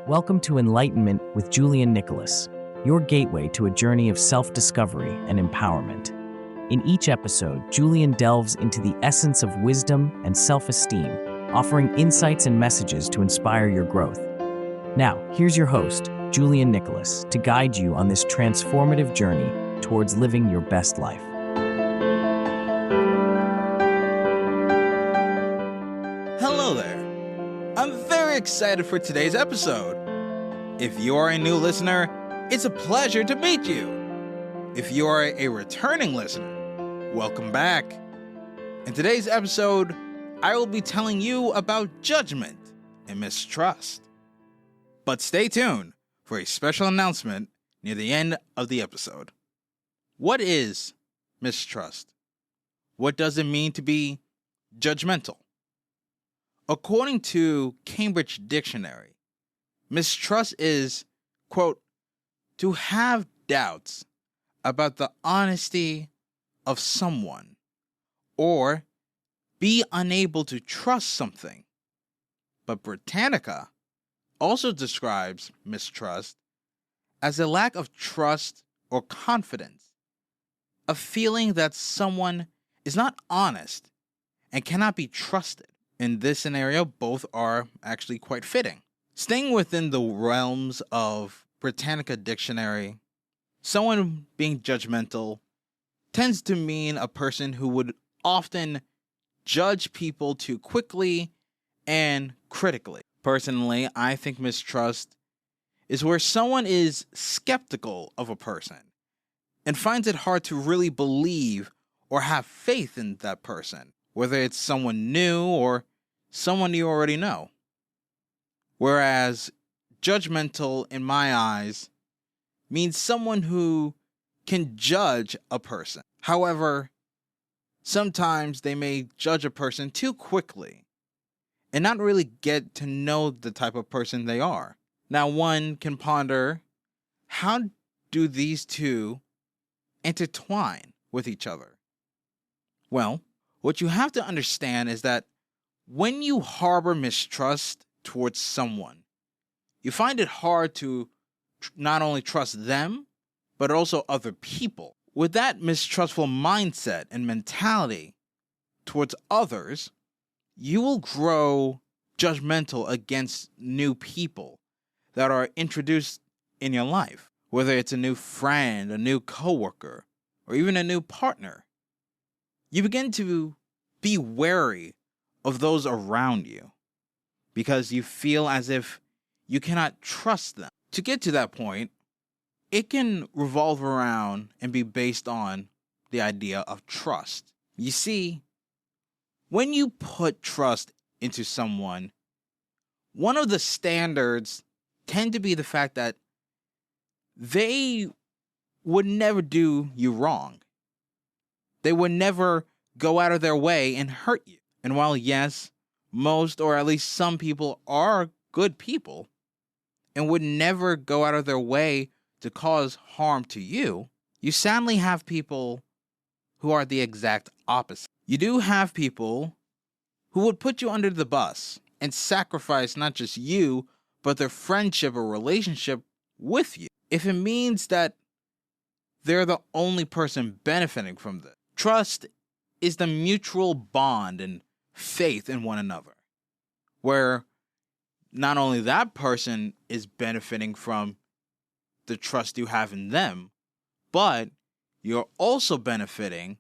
Welcome to Enlightenment with Julian Nicholas, your gateway to a journey of self-discovery and empowerment. In each episode, Julian delves into the essence of wisdom and self-esteem, offering insights and messages to inspire your growth. Now, here's your host, Julian Nicholas, to guide you on this transformative journey towards living your best life. Hello there. I'm very excited for today's episode. If you are a new listener, it's a pleasure to meet you. If you are a returning listener, welcome back. In today's episode, I will be telling you about judgment and mistrust. But stay tuned for a special announcement near the end of the episode. What is mistrust? What does it mean to be judgmental? According to Cambridge Dictionary, mistrust is, quote, to have doubts about the honesty of someone or be unable to trust something. But Britannica also describes mistrust as a lack of trust or confidence, a feeling that someone is not honest and cannot be trusted. In this scenario, both are actually quite fitting. Staying within the realms of Britannica Dictionary, someone being judgmental tends to mean a person who would often judge people too quickly and critically. Personally, I think mistrust is where someone is skeptical of a person and finds it hard to really believe or have faith in that person, whether it's someone new or someone you already know. Whereas judgmental, in my eyes, means someone who can judge a person. However, sometimes they may judge a person too quickly and not really get to know the type of person they are. Now, one can ponder, how do these two intertwine with each other? Well, what you have to understand is that when you harbor mistrust towards someone, you find it hard to not only trust them, but also other people. With that mistrustful mindset and mentality towards others, you will grow judgmental against new people that are introduced in your life, whether it's a new friend, a new coworker, or even a new partner. You begin to be wary of those around you because you feel as if you cannot trust them. To get to that point, it can revolve around and be based on the idea of trust. You see, when you put trust into someone, one of the standards tend to be the fact that they would never do you wrong. They would never go out of their way and hurt you. And while, yes, most or at least some people are good people and would never go out of their way to cause harm to you, you sadly have people who are the exact opposite. You do have people who would put you under the bus and sacrifice not just you, but their friendship or relationship with you, if it means that they're the only person benefiting from this. Trust is the mutual bond and faith in one another, where not only that person is benefiting from the trust you have in them, but you're also benefiting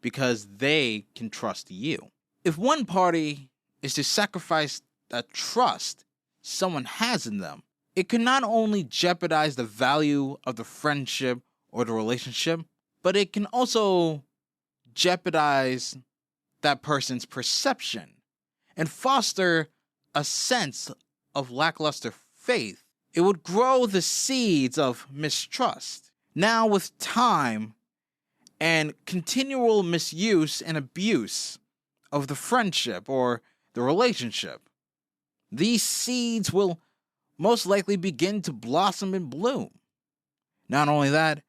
because they can trust you. If one party is to sacrifice that trust someone has in them, it can not only jeopardize the value of the friendship or the relationship, but it can also jeopardize that person's perception and foster a sense of lackluster faith. It would grow the seeds of mistrust. Now, with time and continual misuse and abuse of the friendship or the relationship, these seeds will most likely begin to blossom and bloom. Not only that,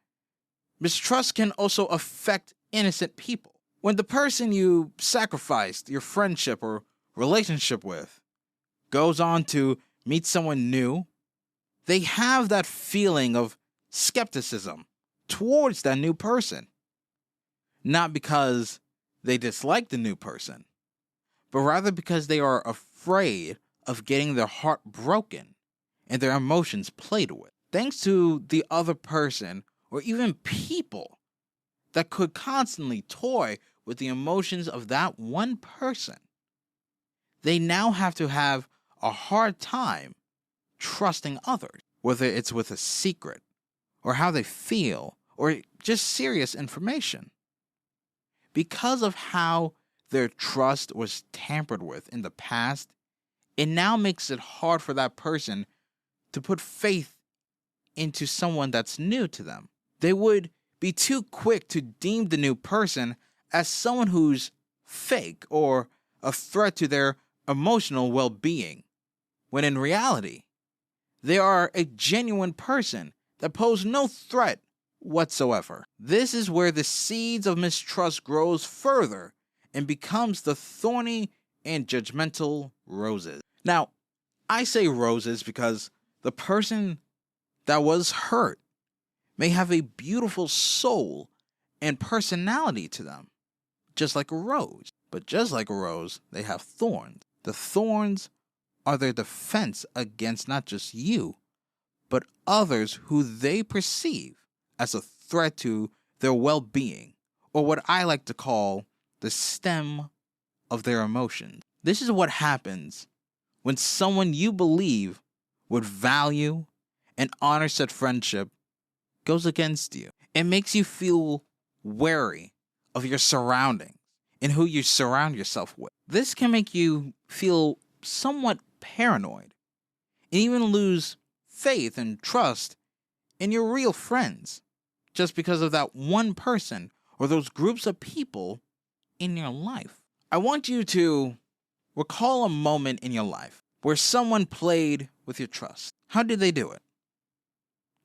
mistrust can also affect innocent people. When the person you sacrificed your friendship or relationship with goes on to meet someone new they have that feeling of skepticism towards that new person. Not because they dislike the new person, but rather because they are afraid of getting their heart broken and their emotions played with. Thanks to the other person, or even people that could constantly toy with the emotions of that one person, they now have to have a hard time trusting others, whether it's with a secret, or how they feel, or just serious information. Because of how their trust was tampered with in the past, it now makes it hard for that person to put faith into someone that's new to them. They would be too quick to deem the new person as someone who's fake or a threat to their emotional well-being, when in reality, they are a genuine person that pose no threat whatsoever. This is where the seeds of mistrust grows further and becomes the thorny and judgmental roses. Now, I say roses because the person that was hurt may have a beautiful soul and personality to them, just like a rose. But just like a rose, they have thorns. The thorns are their defense against not just you, but others who they perceive as a threat to their well-being, or what I like to call the stem of their emotions. This is what happens when someone you believe would value and honor said friendship goes against you. It makes you feel wary of your surroundings and who you surround yourself with. This can make you feel somewhat paranoid and even lose faith and trust in your real friends just because of that one person or those groups of people in your life. I want you to recall a moment in your life where someone played with your trust. How did they do it?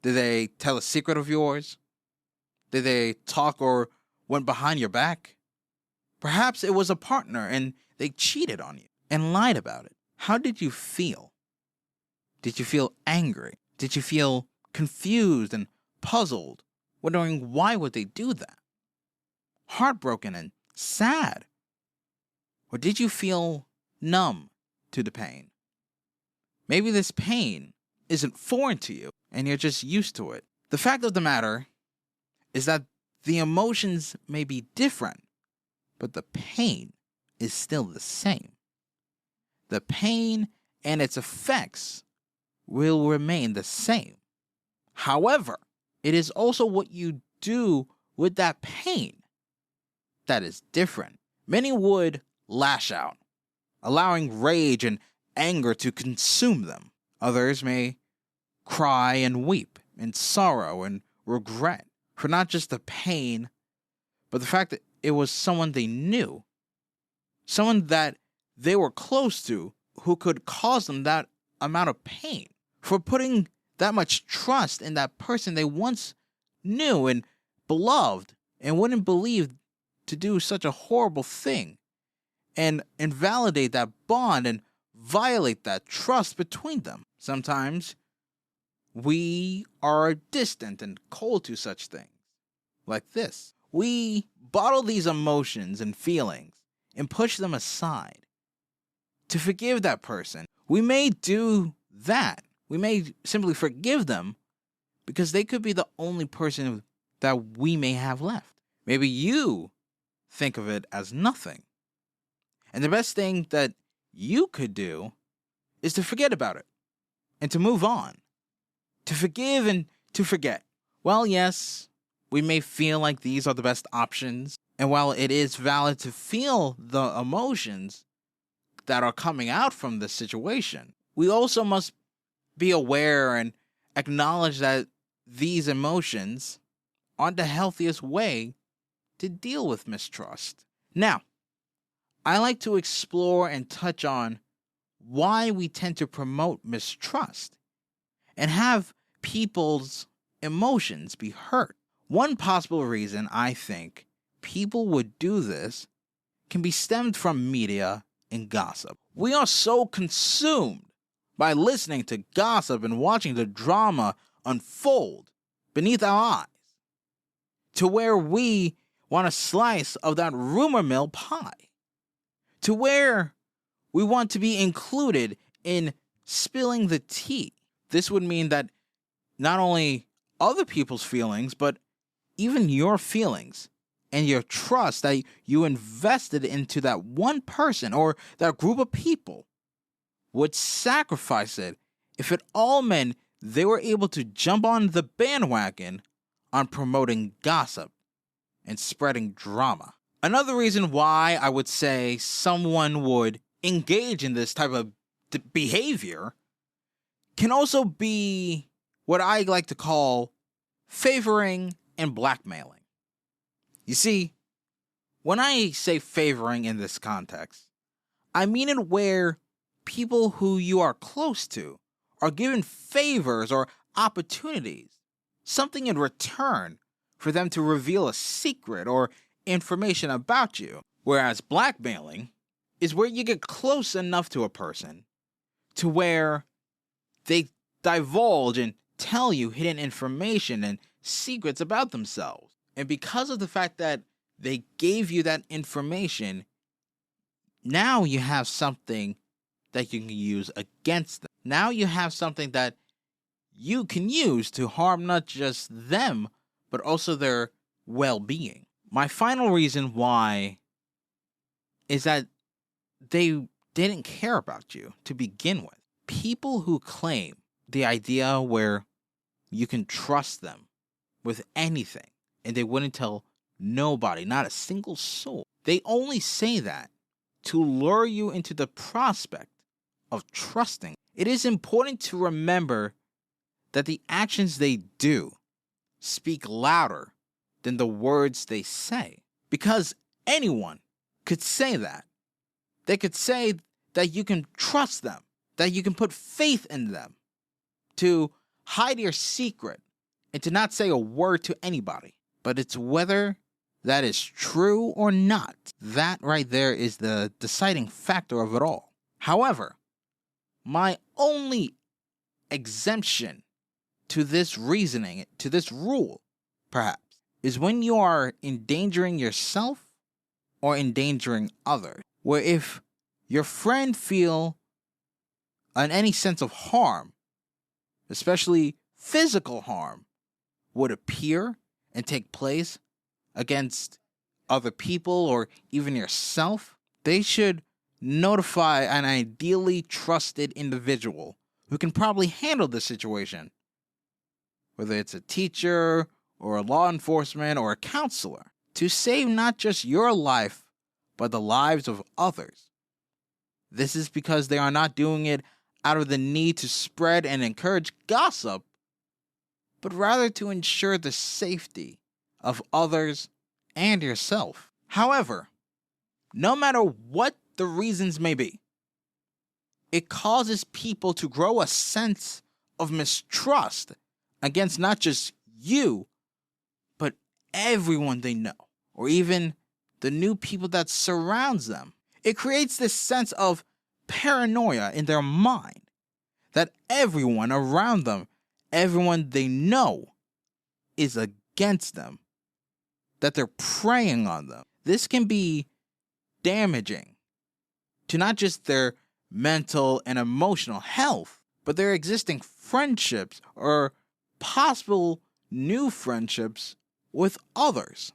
Did they tell a secret of yours? Did they talk or went behind your back? Perhaps it was a partner and they cheated on you and lied about it. How did you feel? Did you feel angry? Did you feel confused and puzzled, wondering why would they do that? Heartbroken and sad? Or did you feel numb to the pain? Maybe this pain isn't foreign to you and you're just used to it. The fact of the matter is that the emotions may be different, but the pain is still the same. The pain and its effects will remain the same. However, it is also what you do with that pain that is different. Many would lash out, allowing rage and anger to consume them. Others may cry and weep in sorrow and regret for not just the pain, but the fact that it was someone they knew, someone that they were close to who could cause them that amount of pain, for putting that much trust in that person they once knew and beloved and wouldn't believe to do such a horrible thing and invalidate that bond and violate that trust between them. Sometimes we are distant and cold to such things like this. We bottle these emotions and feelings and push them aside to forgive that person. We may do that. We may simply forgive them because they could be the only person that we may have left. Maybe you think of it as nothing. And the best thing that you could do is to forget about it and to move on, to forgive and to forget. Well, yes, we may feel like these are the best options. And while it is valid to feel the emotions that are coming out from this situation, we also must be aware and acknowledge that these emotions aren't the healthiest way to deal with mistrust. Now, I like to explore and touch on why we tend to promote mistrust and have people's emotions be hurt. One possible reason I think people would do this can be stemmed from media and gossip. We are so consumed by listening to gossip and watching the drama unfold beneath our eyes, to where we want a slice of that rumor mill pie, to where we want to be included in spilling the tea. This would mean that not only other people's feelings, but even your feelings and your trust that you invested into that one person or that group of people would sacrifice it if it all meant they were able to jump on the bandwagon on promoting gossip and spreading drama. Another reason why I would say someone would engage in this type of behavior can also be what I like to call favoring and blackmailing. You see, when I say favoring in this context, I mean it where people who you are close to are given favors or opportunities, something in return for them to reveal a secret or information about you. Whereas blackmailing is where you get close enough to a person to where they divulge and tell you hidden information and secrets about themselves. And because of the fact that they gave you that information, now you have something that you can use against them. Now you have something that you can use to harm not just them, but also their well-being. My final reason why is that they didn't care about you to begin with. People who claim the idea where you can trust them with anything and they wouldn't tell nobody, not a single soul, they only say that to lure you into the prospect of trusting. It is important to remember that the actions they do speak louder than the words they say, because anyone could say that. They could say that you can trust them, that you can put faith in them, to hide your secret and to not say a word to anybody. But it's whether that is true or not. That right there is the deciding factor of it all. However, my only exemption to this reasoning, to this rule, perhaps, is when you are endangering yourself or endangering others. Where if your friend feel any sense of harm, especially physical harm, would appear and take place against other people or even yourself, they should notify an ideally trusted individual who can probably handle the situation, whether it's a teacher or a law enforcement or a counselor, to save not just your life, but the lives of others. This is because they are not doing it out of the need to spread and encourage gossip, but rather to ensure the safety of others and yourself. However, no matter what the reasons may be, it causes people to grow a sense of mistrust against not just you, but everyone they know, or even the new people that surrounds them. It creates this sense of paranoia in their mind that everyone around them, everyone they know, is against them, that they're preying on them. This can be damaging to not just their mental and emotional health, but their existing friendships or possible new friendships with others,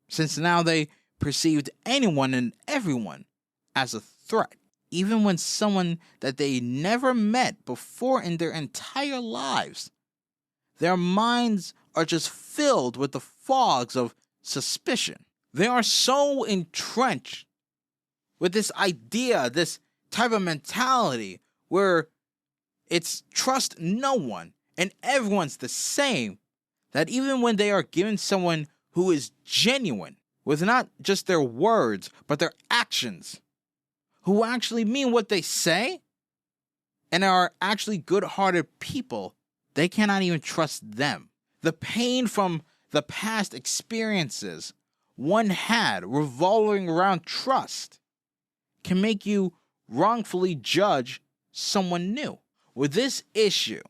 since now they perceived anyone and everyone as a threat, even when someone that they never met before in their entire lives. Their minds are just filled with the fogs of suspicion. They are so entrenched with this idea, this type of mentality where it's trust no one and everyone's the same, that even when they are given someone who is genuine with not just their words, but their actions, who actually mean what they say and are actually good-hearted people, they cannot even trust them. The pain from the past experiences one had revolving around trust can make you wrongfully judge someone new. With this issue,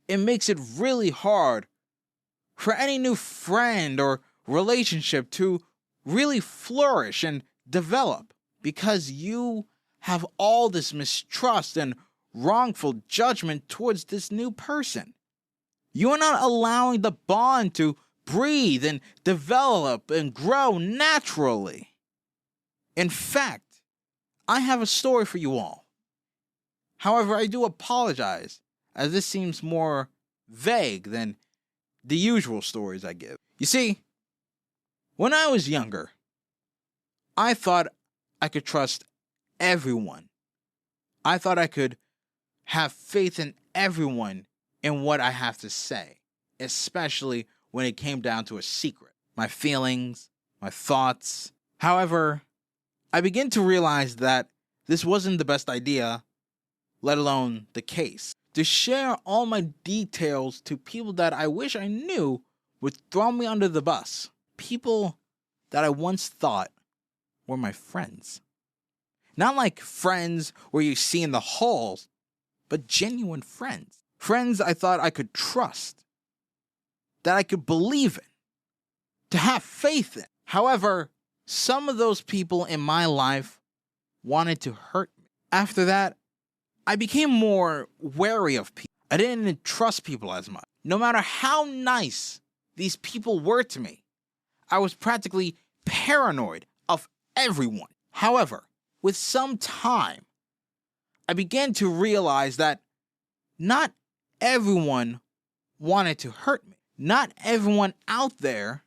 it makes it really hard for any new friend or relationship to really flourish and develop, because you have all this mistrust and wrongful judgment towards this new person. You are not allowing the bond to breathe and develop and grow naturally. In fact, I have a story for you all. However, I do apologize, as this seems more vague than the usual stories I give. You see, when I was younger, I thought I could trust everyone. I thought I could have faith in everyone in what I have to say, especially when it came down to a secret, my feelings, my thoughts. However, I began to realize that this wasn't the best idea, let alone the case. To share all my details to people that I wish I knew would throw me under the bus. People that I once thought were my friends. Not like friends where you see in the halls, but genuine friends. Friends I thought I could trust, that I could believe in, to have faith in. However, some of those people in my life wanted to hurt me. After that, I became more wary of people. I didn't trust people as much. No matter how nice these people were to me, I was practically paranoid of everyone. However, with some time, I began to realize that not everyone wanted to hurt me. Not everyone out there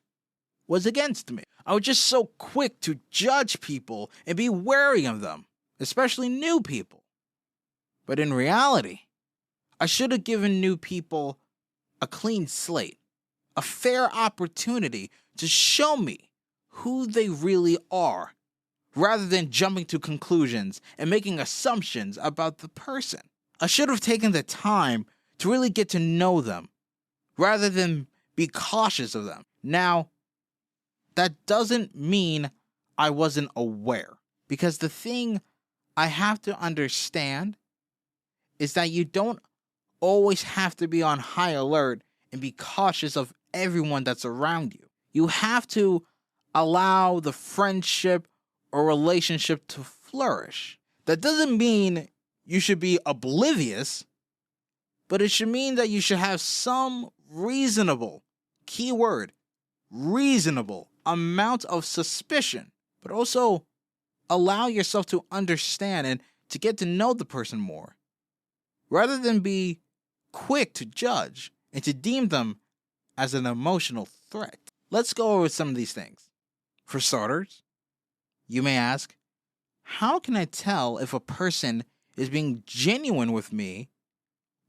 was against me. I was just so quick to judge people and be wary of them, especially new people. But in reality, I should have given new people a clean slate, a fair opportunity to show me who they really are, rather than jumping to conclusions and making assumptions about the person. I should have taken the time to really get to know them, rather than be cautious of them. Now, that doesn't mean I wasn't aware, because the thing I have to understand is that you don't always have to be on high alert and be cautious of everyone that's around you. You have to allow the friendship or relationship to flourish. That doesn't mean you should be oblivious, but it should mean that you should have some reasonable, keyword, reasonable amount of suspicion, but also allow yourself to understand and to get to know the person more, rather than be quick to judge and to deem them as an emotional threat. Let's go over some of these things. For starters, you may ask, how can I tell if a person is being genuine with me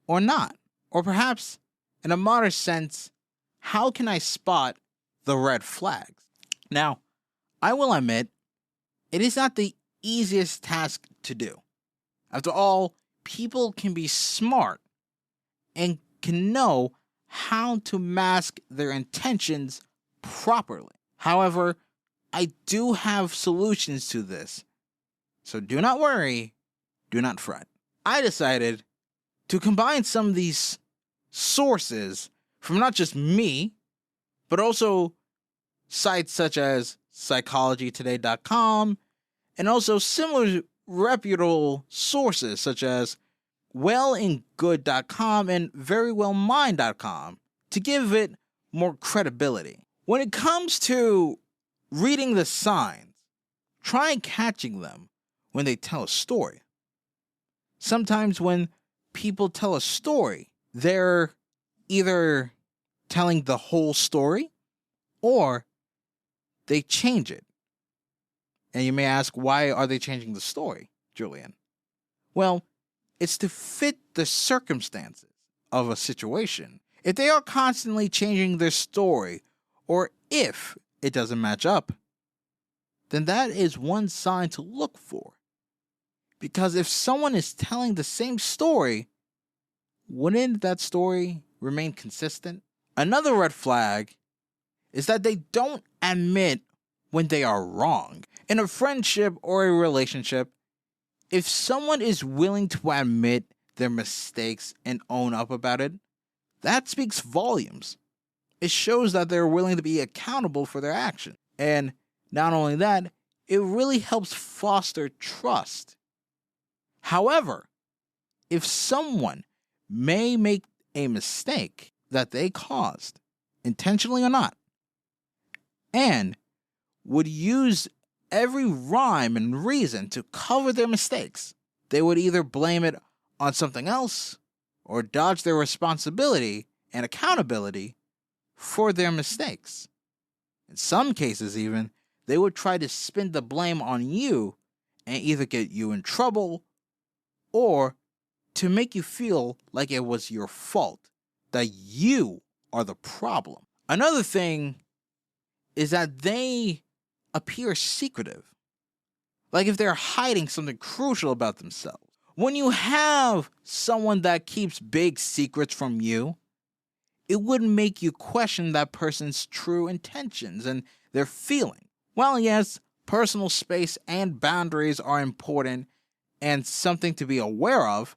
or not? Or perhaps, in a modern sense, how can I spot the red flags? Now, I will admit, it is not the easiest task to do. After all, people can be smart and can know how to mask their intentions properly. However, I do have solutions to this, so do not worry, do not fret. I decided to combine some of these sources from not just me, but also sites such as psychologytoday.com and also similar reputable sources such as wellandgood.com and verywellmind.com to give it more credibility. When it comes to reading the signs, try catching them when they tell a story. Sometimes when people tell a story, they're either telling the whole story or they change it. And you may ask, why are they changing the story, Julian? Well, it's to fit the circumstances of a situation. If they are constantly changing their story, or if it doesn't match up, then that is one sign to look for. Because if someone is telling the same story, wouldn't that story remain consistent? Another red flag is that they don't admit when they are wrong. In a friendship or a relationship, If someone is willing to admit their mistakes and own up about it, that speaks volumes. It shows that they're willing to be accountable for their action. And not only that, it really helps foster trust. However, if someone may make a mistake that they caused, intentionally or not, and would use every rhyme and reason to cover their mistakes, they would either blame it on something else or dodge their responsibility and accountability for their mistakes. In some cases even, they would try to spin the blame on you and either get you in trouble or to make you feel like it was your fault, that you are the problem. Another thing is that they appear secretive, like if they're hiding something crucial about themselves. When you have someone that keeps big secrets from you, it would make you question that person's true intentions and their feeling. While yes, personal space and boundaries are important and something to be aware of,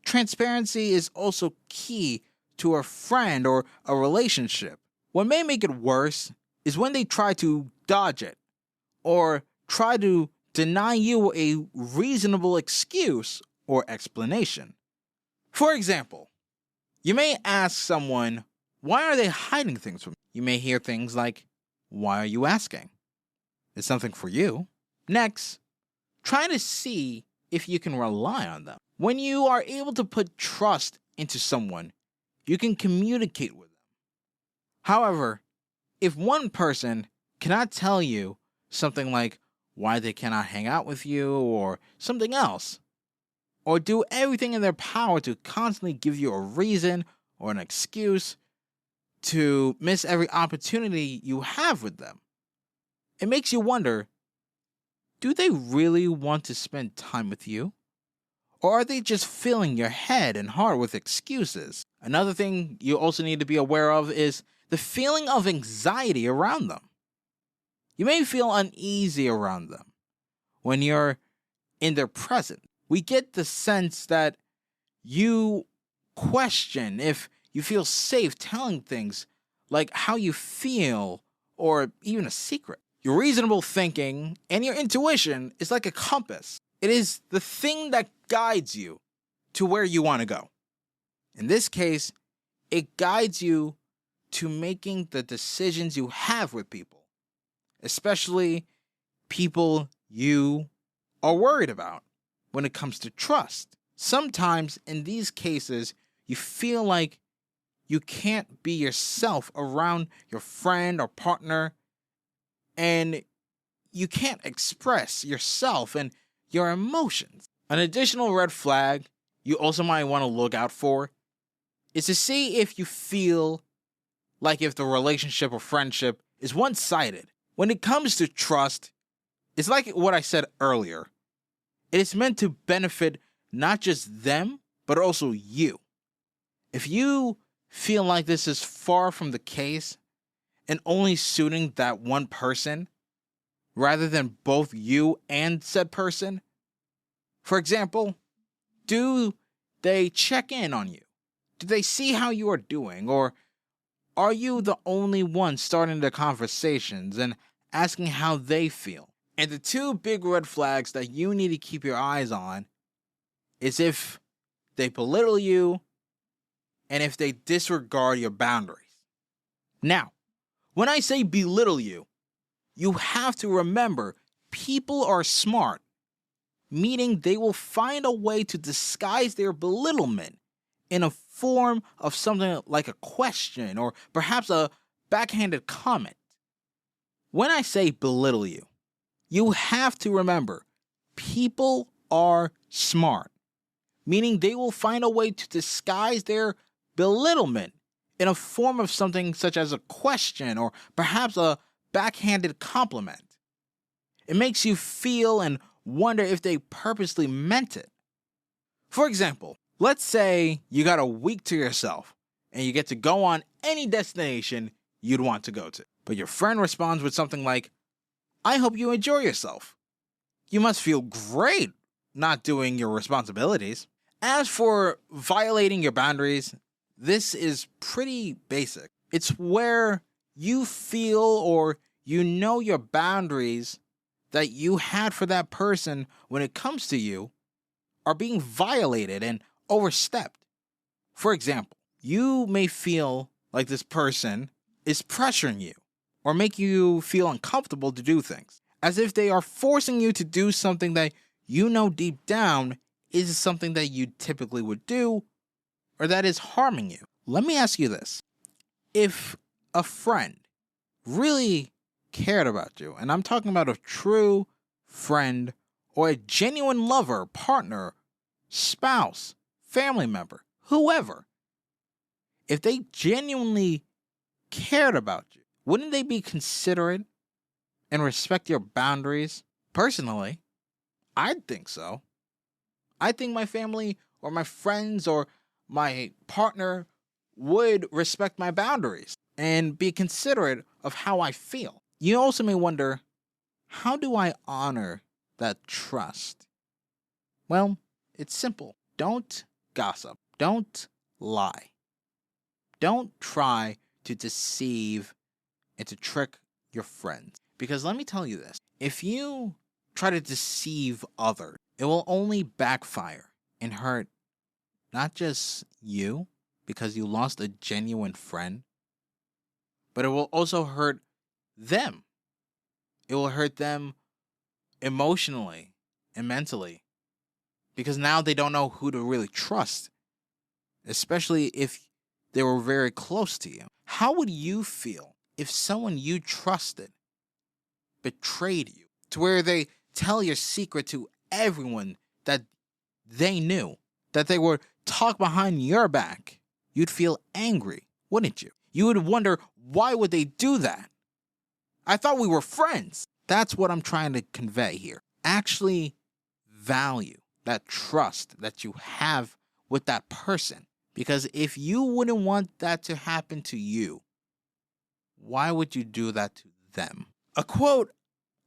transparency is also key to a friend or a relationship. What may make it worse is when they try to dodge it or try to deny you a reasonable excuse or explanation. For example, you may ask someone, why are they hiding things from you? You may hear things like, why are you asking? It's something for you. Next, try to see if you can rely on them. When you are able to put trust into someone, you can communicate with them. However, if one person cannot tell you something like why they cannot hang out with you or something else, or do everything in their power to constantly give you a reason or an excuse to miss every opportunity you have with them, it makes you wonder, do they really want to spend time with you? Or are they just filling your head and heart with excuses? Another thing you also need to be aware of is the feeling of anxiety around them. You may feel uneasy around them when you're in their presence. We get the sense that you question if you feel safe telling things like how you feel or even a secret. Your reasonable thinking and your intuition is like a compass. It is the thing that guides you to where you want to go. In this case, it guides you to making the decisions you have with people, especially people you are worried about when it comes to trust. Sometimes in these cases, you feel like you can't be yourself around your friend or partner, and you can't express yourself and your emotions. An additional red flag you also might want to look out for is to see if you feel like if the relationship or friendship is one-sided. When it comes to trust, it's like what I said earlier. It is meant to benefit not just them, but also you. If you feel like this is far from the case and only suiting that one person, rather than both you and said person, for example, do they check in on you? Do they see how you are doing? Or are you the only one starting the conversations and asking how they feel? And the two big red flags that you need to keep your eyes on is if they belittle you and if they disregard your boundaries. Now, when I say belittle you, you have to remember people are smart, meaning they will find a way to disguise their belittlement in a form of something like a question or perhaps a backhanded comment. When I say belittle you, you have to remember people are smart, meaning they will find a way to disguise their belittlement in a form of something such as a question or perhaps a backhanded compliment. It makes you feel and wonder if they purposely meant it. For example, let's say you got a week to yourself and you get to go on any destination you'd want to go to. But your friend responds with something like, I hope you enjoy yourself. You must feel great not doing your responsibilities. As for violating your boundaries, this is pretty basic. It's where you feel or you know your boundaries that you had for that person when it comes to you are being violated and overstepped. For example, you may feel like this person is pressuring you or make you feel uncomfortable to do things, as if they are forcing you to do something that you know deep down is something that you typically would do or that is harming you. Let me ask you this. If a friend really cared about you, and I'm talking about a true friend or a genuine lover, partner, spouse, family member, whoever, if they genuinely cared about you, wouldn't they be considerate and respect your boundaries? Personally, I'd think so. I think my family or my friends or my partner would respect my boundaries and be considerate of how I feel. You also may wonder, how do I honor that trust? Well, it's simple. Don't gossip. Don't lie. Don't try to deceive and to trick your friends. Because let me tell you this, if you try to deceive others, it will only backfire and hurt not just you because you lost a genuine friend, but it will also hurt them. It will hurt them emotionally and mentally because now they don't know who to really trust, especially if they were very close to you. How would you feel if someone you trusted betrayed you to where they tell your secret to everyone that they knew, that they would talk behind your back? You'd feel angry, wouldn't you? You would wonder, why would they do that? I thought we were friends. That's what I'm trying to convey here. Actually value that trust that you have with that person. Because if you wouldn't want that to happen to you, why would you do that to them? A quote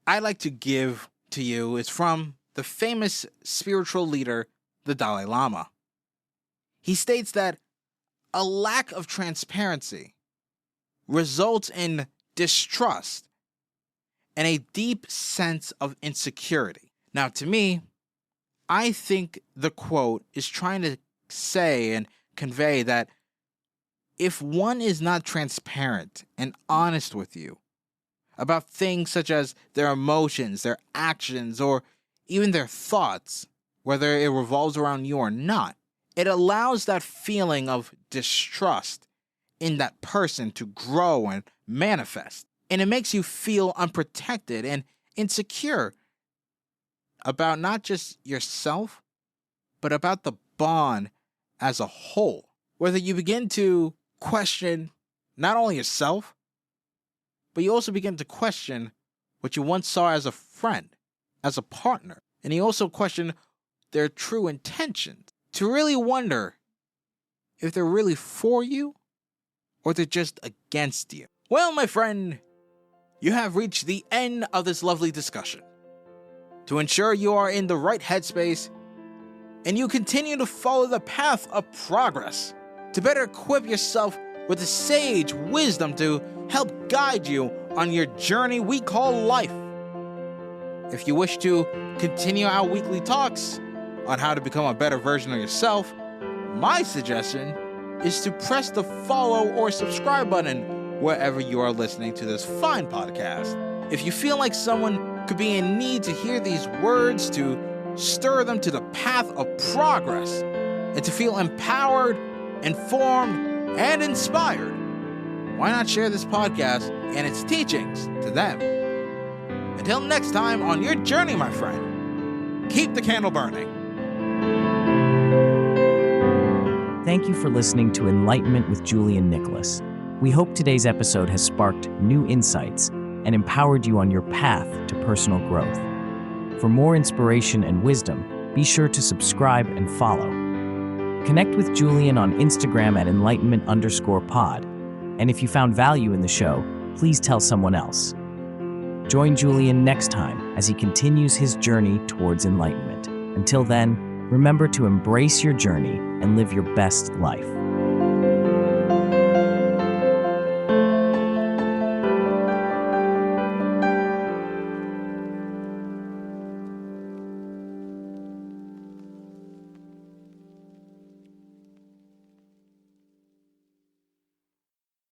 I like to give to you is from the famous spiritual leader, the Dalai Lama. He states that a lack of transparency results in distrust and a deep sense of insecurity. Now, to me, I think the quote is trying to say and convey that if one is not transparent and honest with you about things such as their emotions, their actions, or even their thoughts, whether it revolves around you or not, it allows that feeling of distrust in that person to grow and manifest. And it makes you feel unprotected and insecure about not just yourself, but about the bond as a whole. Whether you begin to question not only yourself, but you also begin to question what you once saw as a friend, as a partner. And you also question their true intentions, to really wonder if they're really for you or they're just against you. Well, my friend, you have reached the end of this lovely discussion. To ensure you are in the right headspace and you continue to follow the path of progress, to better equip yourself with the sage wisdom to help guide you on your journey we call life. If you wish to continue our weekly talks on how to become a better version of yourself, my suggestion is to press the follow or subscribe button wherever you are listening to this fine podcast. If you feel like someone could be in need to hear these words to stir them to the path of progress and to feel empowered, informed, and inspired, why not share this podcast and its teachings to them? Until next time on your journey, my friend, keep the candle burning. Thank you for listening to Enlightenment with Julian Nicholas. We hope today's episode has sparked new insights and empowered you on your path to personal growth. For more inspiration and wisdom, be sure to subscribe and follow. Connect with Julian on Instagram at enlightenment_pod. And if you found value in the show, please tell someone else. Join Julian next time as he continues his journey towards enlightenment. Until then, remember to embrace your journey and live your best life.